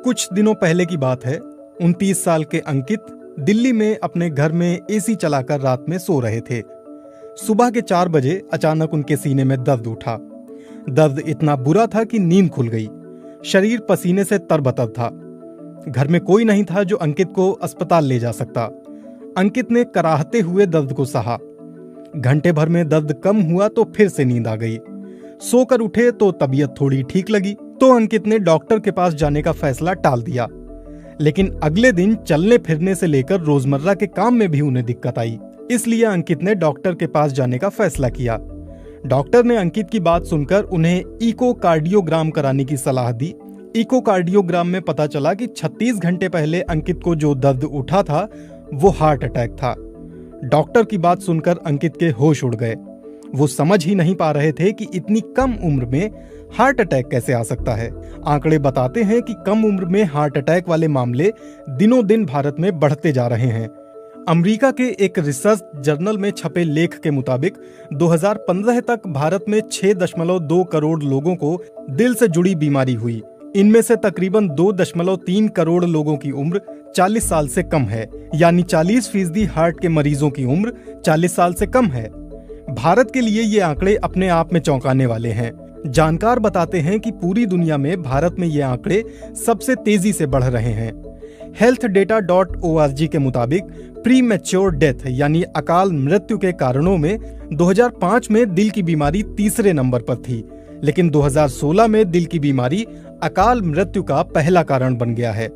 कुछ दिनों पहले की बात है। 29 साल के अंकित दिल्ली में अपने घर में एसी चलाकर रात में सो रहे थे। सुबह के 4 बजे अचानक उनके सीने में दर्द उठा। दर्द इतना बुरा था कि नींद खुल गई। शरीर पसीने से तरबतर था। घर में कोई नहीं था जो अंकित को अस्पताल ले जा सकता। अंकित ने कराहते हुए दर्द को सहा। घंटे भर में दर्द कम हुआ तो फिर से नींद आ गई। सोकर उठे तो तबीयत थोड़ी ठीक लगी, तो अंकित ने डॉक्टर के पास जाने का फैसला टाल दिया। लेकिन अगले दिन चलने फिरने से लेकर रोजमर्रा के काम में भी उन्हें दिक्कत आई। इसलिए अंकित ने डॉक्टर के पास जाने का फैसला किया। डॉक्टर ने अंकित की बात सुनकर उन्हें इकोकार्डियोग्राम कराने की सलाह दी। इकोकार्डियोग्राम में पता चला कि 36 घंटे पहले अंकित को जो दर्द उठा था वो हार्ट अटैक था। डॉक्टर की बात सुनकर अंकित के होश उड़ गए। वो समझ ही नहीं पा रहे थे कि इतनी कम उम्र में हार्ट अटैक कैसे आ सकता है। आंकड़े बताते हैं कि कम उम्र में हार्ट अटैक वाले मामले दिनों दिन भारत में बढ़ते जा रहे हैं। अमेरिका के एक रिसर्च जर्नल में छपे लेख के मुताबिक 2015 तक भारत में 6.2 करोड़ लोगों को दिल से जुड़ी बीमारी हुई। इनमें से तकरीबन 2.3 करोड़ लोगों की उम्र 40 साल से कम है, यानी 40% हार्ट के मरीजों की उम्र 40 साल से कम है। भारत के लिए ये आंकड़े अपने आप में चौंकाने वाले हैं। जानकार बताते हैं कि पूरी दुनिया में भारत में ये आंकड़े सबसे तेजी से बढ़ रहे हैं। healthdata.org के मुताबिक प्री मैच्योर डेथ यानी अकाल मृत्यु के कारणों में 2005 में दिल की बीमारी तीसरे नंबर पर थी, लेकिन 2016 में दिल की बीमारी अकाल मृत्यु का पहला कारण बन गया है।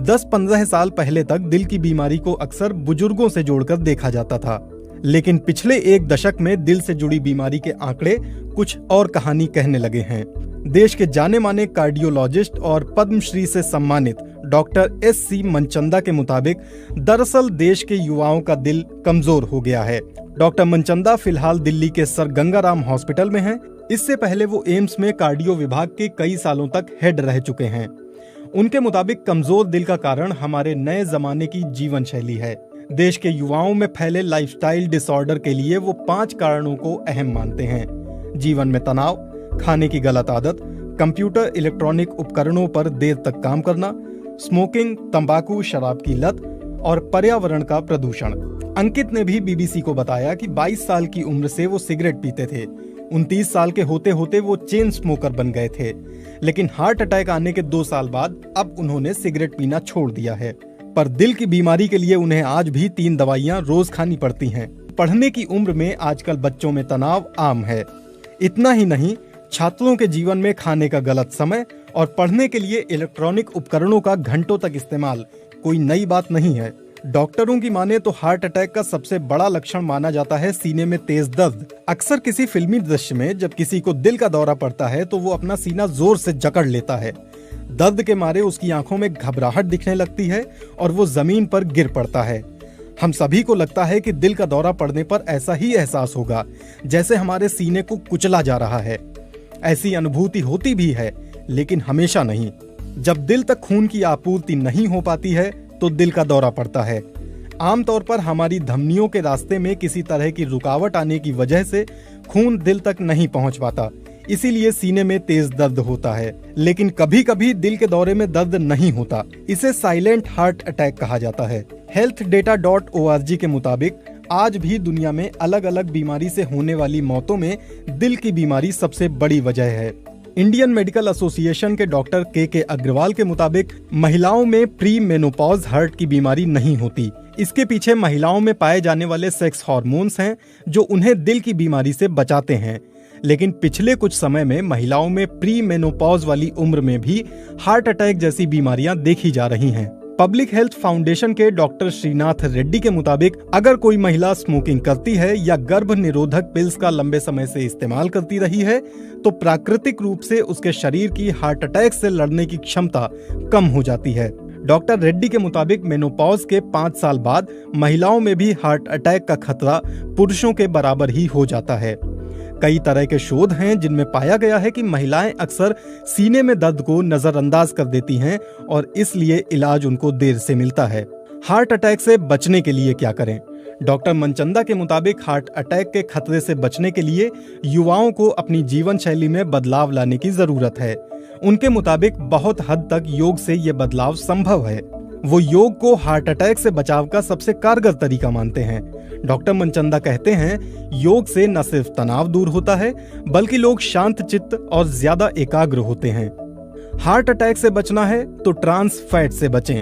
10-15 साल पहले तक दिल की बीमारी को अक्सर बुजुर्गों से जोड़कर देखा जाता था, लेकिन पिछले एक दशक में दिल से जुड़ी बीमारी के आंकड़े कुछ और कहानी कहने लगे हैं। देश के जाने माने कार्डियोलॉजिस्ट और पद्मश्री से सम्मानित डॉक्टर SC मनचंदा के मुताबिक दरअसल देश के युवाओं का दिल कमजोर हो गया है। डॉक्टर मनचंदा फिलहाल दिल्ली के सर गंगाराम हॉस्पिटल में हैं। इससे पहले वो एम्स में कार्डियो विभाग के कई सालों तक हेड रह चुके हैं। उनके मुताबिक कमजोर दिल का कारण हमारे नए जमाने की जीवन शैली है। देश के युवाओं में फैले लाइफस्टाइल डिसऑर्डर के लिए वो 5 कारणों को अहम मानते हैं। जीवन में तनाव, खाने की गलत आदत, कंप्यूटर इलेक्ट्रॉनिक उपकरणों पर देर तक काम करना, स्मोकिंग, तंबाकू, शराब की लत और पर्यावरण का प्रदूषण। अंकित ने भी BBC को बताया कि 22 साल की उम्र से वो सिगरेट पीते थे। 29 साल के होते होते वो चेन स्मोकर बन गए थे, लेकिन हार्ट अटैक आने के 2 साल बाद अब उन्होंने सिगरेट पीना छोड़ दिया है। पर दिल की बीमारी के लिए उन्हें आज भी 3 दवाइयां रोज खानी पड़ती हैं। पढ़ने की उम्र में आजकल बच्चों में तनाव आम है। इतना ही नहीं, छात्रों के जीवन में खाने का गलत समय और पढ़ने के लिए इलेक्ट्रॉनिक उपकरणों का घंटों तक इस्तेमाल कोई नई बात नहीं है। डॉक्टरों की माने तो हार्ट अटैक का सबसे बड़ा लक्षण माना जाता है सीने में तेज दर्द। अक्सर किसी फिल्मी दृश्य में जब किसी को दिल का दौरा पड़ता है तो वो अपना सीना जोर से जकड़ लेता है। दर्द के मारे उसकी आंखों में घबराहट दिखने लगती है और वो जमीन पर गिर पड़ता है। हम सभी को लगता है कि दिल का दौरा पड़ने पर ऐसा ही एहसास होगा जैसे हमारे सीने को कुचला जा रहा है। ऐसी अनुभूति होती भी है, लेकिन हमेशा नहीं। जब दिल तक खून की आपूर्ति नहीं हो पाती है तो दिल का दौरा पड़ता है। आमतौर पर हमारी धमनियों के रास्ते में किसी तरह की रुकावट आने की वजह से खून दिल तक नहीं पहुंच पाता, इसीलिए सीने में तेज दर्द होता है। लेकिन कभी कभी दिल के दौरे में दर्द नहीं होता, इसे साइलेंट हार्ट अटैक कहा जाता है। healthdata.org के मुताबिक आज भी दुनिया में अलग अलग बीमारी से होने वाली मौतों में दिल की बीमारी सबसे बड़ी वजह है। इंडियन मेडिकल एसोसिएशन के डॉक्टर के अग्रवाल के मुताबिक महिलाओं में प्री मेनोपॉज हार्ट की बीमारी नहीं होती। इसके पीछे महिलाओं में पाए जाने वाले सेक्स हार्मोन्स हैं जो उन्हें दिल की बीमारी से बचाते हैं। लेकिन पिछले कुछ समय में महिलाओं में प्री मेनोपॉज वाली उम्र में भी हार्ट अटैक जैसी बीमारियां देखी जा रही हैं। पब्लिक हेल्थ फाउंडेशन के डॉक्टर श्रीनाथ रेड्डी के मुताबिक अगर कोई महिला स्मोकिंग करती है या गर्भ निरोधक पिल्स का लंबे समय से इस्तेमाल करती रही है तो प्राकृतिक रूप से उसके शरीर की हार्ट अटैक से लड़ने की क्षमता कम हो जाती है। डॉक्टर रेड्डी के मुताबिक मेनोपॉज के 5 साल बाद महिलाओं में भी हार्ट अटैक का खतरा पुरुषों के बराबर ही हो जाता है। कई तरह के शोध हैं जिनमें पाया गया है कि महिलाएं अक्सर सीने में दर्द को नजरअंदाज कर देती हैं और इसलिए इलाज उनको देर से मिलता है। हार्ट अटैक से बचने के लिए क्या करें? डॉक्टर मनचंदा के मुताबिक हार्ट अटैक के खतरे से बचने के लिए युवाओं को अपनी जीवन शैली में बदलाव लाने की जरूरत है। उनके मुताबिक बहुत हद तक योग से ये बदलाव संभव है। वो योग को हार्ट अटैक से बचाव का सबसे कारगर तरीका मानते हैं। डॉक्टर मनचंदा कहते हैं, योग से न सिर्फ तनाव दूर होता है, बल्कि लोग शांत चित्त और ज्यादा एकाग्र होते हैं। हार्ट अटैक से बचना है तो ट्रांस फैट से बचें।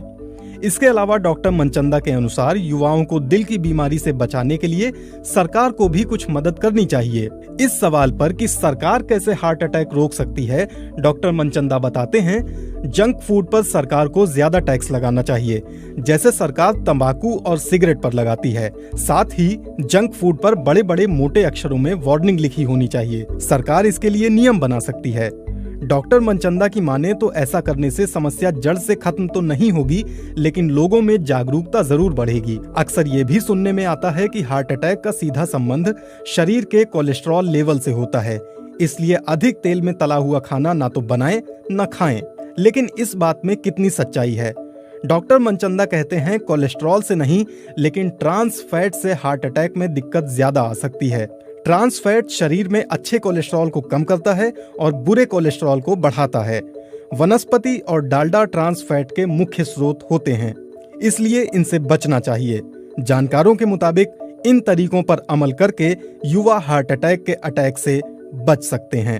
इसके अलावा डॉक्टर मनचंदा के अनुसार युवाओं को दिल की बीमारी से बचाने के लिए सरकार को भी कुछ मदद करनी चाहिए। इस सवाल पर कि सरकार कैसे हार्ट अटैक रोक सकती है, डॉक्टर मनचंदा बताते हैं, जंक फूड पर सरकार को ज्यादा टैक्स लगाना चाहिए, जैसे सरकार तंबाकू और सिगरेट पर लगाती है। साथ ही जंक फूड पर बड़े बड़े मोटे अक्षरों में वार्निंग लिखी होनी चाहिए। सरकार इसके लिए नियम बना सकती है। डॉक्टर मनचंदा की माने तो ऐसा करने से समस्या जड़ से खत्म तो नहीं होगी, लेकिन लोगों में जागरूकता जरूर बढ़ेगी। अक्सर ये भी सुनने में आता है कि हार्ट अटैक का सीधा संबंध शरीर के कोलेस्ट्रॉल लेवल से होता है, इसलिए अधिक तेल में तला हुआ खाना ना तो बनाएं न खाएं। लेकिन इस बात में कितनी सच्चाई है? डॉक्टर मनचंदा कहते हैं, कोलेस्ट्रॉल से नहीं, लेकिन ट्रांस फैट से हार्ट अटैक में दिक्कत ज्यादा आ सकती है। ट्रांस फैट शरीर में अच्छे कोलेस्ट्रॉल को कम करता है और बुरे कोलेस्ट्रॉल को बढ़ाता है। वनस्पति और डालडा ट्रांस फैट के मुख्य स्रोत होते हैं, इसलिए इनसे बचना चाहिए। जानकारों के मुताबिक इन तरीकों पर अमल करके युवा हार्ट अटैक के अटैक से बच सकते हैं।